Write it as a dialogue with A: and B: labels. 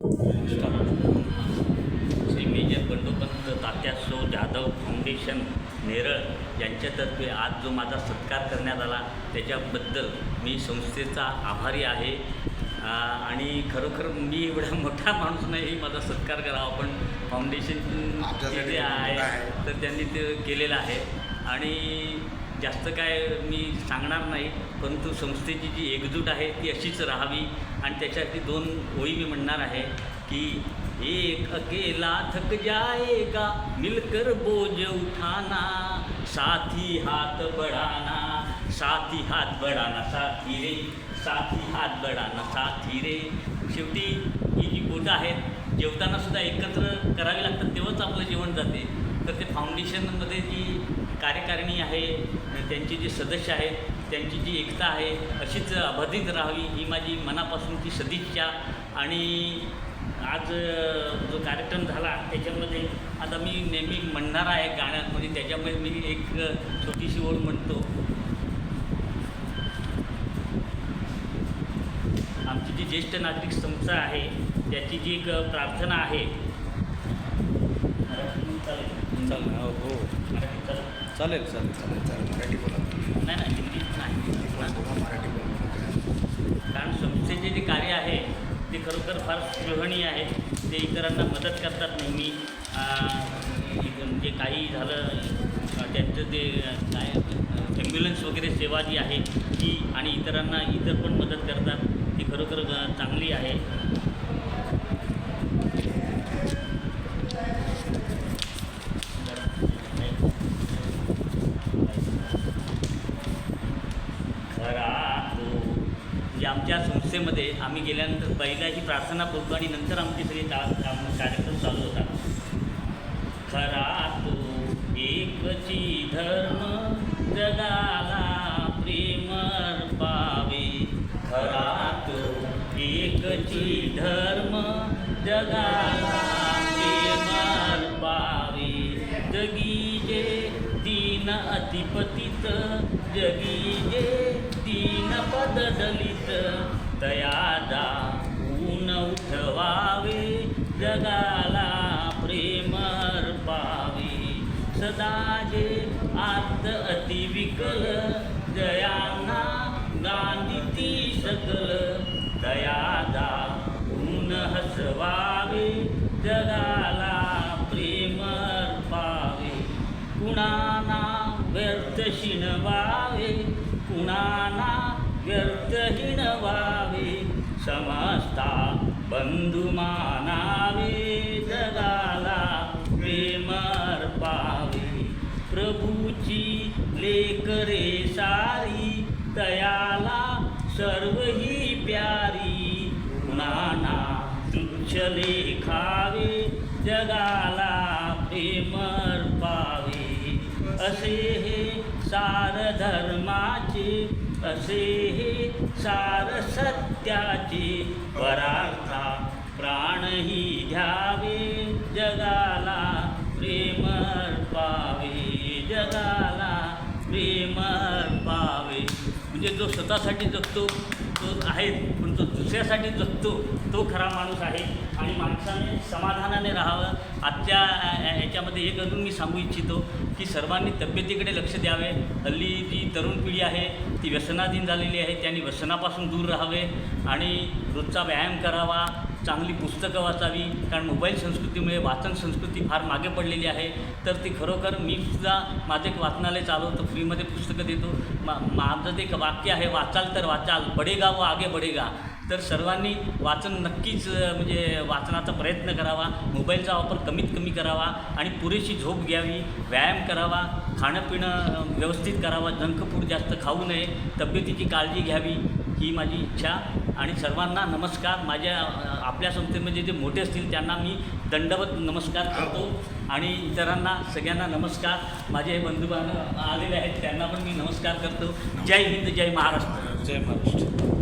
A: Shri major Bandopant तात्या so Jadhav foundation Neral यांच्यातर्फे आज जो माझा सत्कार करण्यात आला त्याच्याबद्दल मी संस्थेचा आभारी आहे. आणि खरोखर मी एवढा मोठा माणूस नाही माझा सत्कार करावा, पण फाउंडेशन जे आहे तर त्यांनी ते केलेलं आहे. आणि जास्त काय मी सांगणार नाही, परंतु संस्थेची जी एकजूट आहे ती अशीच राहावी. आणि त्याच्यासाठी 2 ओळी मी म्हणणार आहे की एक अकेला थक जाएगा मिलकर बोझ उठाना, साथी हाथ बढ़ाना, साथी हाथ बढ़ाना, साथी रे साथी हात बढ़ाना, साथी रे. शेवटी ही जी बोटं आहेत जेवतानासुद्धा एकत्र करावी लागतात, तेव्हाच आपलं जेवण जाते. तर ते फाउंडेशनमध्ये जी कार्यकारिणी आहे, त्यांचे जे सदस्य आहेत, त्यांची जी एकता आहे अशीच अबाधित राहावी ही माझी मनापासूनची सदिच्छा. आणि आज जो कार्यक्रम झाला त्याच्यामध्ये आता मी नेहमी म्हणणार आहे गाण्यात, म्हणजे त्याच्यामध्ये मी एक छोटीशी ओळ म्हणतो. आमची जी ज्येष्ठ नागरिक संस्था आहे त्याची जी एक प्रार्थना आहे.
B: चालेल हो चालेल चालेल चालेल चालेल मराठी बोला.
A: नाही हिंदीत नाही,
B: मराठी बोला.
A: कारण संस्थेचे जे कार्य आहे ते खरोखर फार स्पृहणीय आहे. ते इतरांना मदत करतात नेहमी. म्हणजे काही झालं त्यांचं ते काय ॲम्ब्युलन्स वगैरे सेवा जी आहे ती, आणि इतरांना इतर पण मदत करतात, ती खरोखर चांगली आहे. आमच्या संस्थेमध्ये आम्ही गेल्यानंतर पहिला ही प्रार्थना करतो आणि नंतर आमचे सगळे कार्यक्रम चालू होतात. खरा तो एकची धर्म जगाला प्रेम पावे, खरा तो एकची धर्म जगाला प्रेम पावे. जगी जे दीन अतिपतित, जगी जे दीन पद दलित, तयादा ऊन उठवावे, जगाला प्रेम पावे. सदा जे आर्त अतिविकल, जयांना गांधिती सकल, दयादा ऊन हसवावे, जगाला प्रेम पावे. कुणाना व्यर्थ शिणवावे, कुणाना व्यर्थ हिणवावे, समस्ता बंधू मानावे, जगाला प्रेम पावे. प्रभूची लेकरे सारी, तयाला सर्व ही प्यारी, कुणाना तुच्छ लेखावे, जगाला प्रेम पावे. असे हे सार धर्माचे, असे हे सार सत्याचे, परार्था प्राणही घ्यावे, जगाला प्रेम पावे, जगाला प्रेम पावे. म्हणजे जो स्वतःसाठी जगतो तो आहे, पण तो दुसऱ्यासाठी जगतो तो खरा माणूस आहे. आणि माणसाने समाधानाने राहावं. आजच्या ह्याच्यामध्ये एक अजून मी सांगू इच्छितो की सर्वांनी तब्येतीकडे लक्ष द्यावे. हल्ली जी तरुण पिढी आहे ती व्यसनाधीन झालेली आहे, त्यांनी व्यसनापासून दूर राहावे आणि रोजचा व्यायाम करावा, चांगली पुस्तकं वाचावी. कारण मोबाईल संस्कृतीमुळे वाचन संस्कृती फार मागे पडलेली आहे. तर ती खरोखर मी सुद्धा माझं एक वाचनालय चालवतो, फ्रीमध्ये पुस्तकं देतो. माझं ते एक वाक्य आहे, वाचाल तर वाचाल, बडेगा व आगे बडेगा. तर सर्वांनी वाचन नक्कीच म्हणजे वाचनाचा प्रयत्न करावा, मोबाईलचा वापर कमीत कमी करावा आणि पुरेशी झोप घ्यावी, व्यायाम करावा, खाणं पिणं व्यवस्थित करावा, जंक फूड जास्त खाऊ नये, तब्येतीची काळजी घ्यावी ही माझी इच्छा. आणि सर्वांना नमस्कार. माझ्या आपल्या संस्थेमध्ये जे मोठे असतील त्यांना मी दंडवत नमस्कार करतो आणि इतरांना सगळ्यांना नमस्कार. माझे बंधू आलेले आहेत त्यांना पण मी नमस्कार करतो. जय हिंद, जय महाराष्ट्र.
B: जय महाराष्ट्र.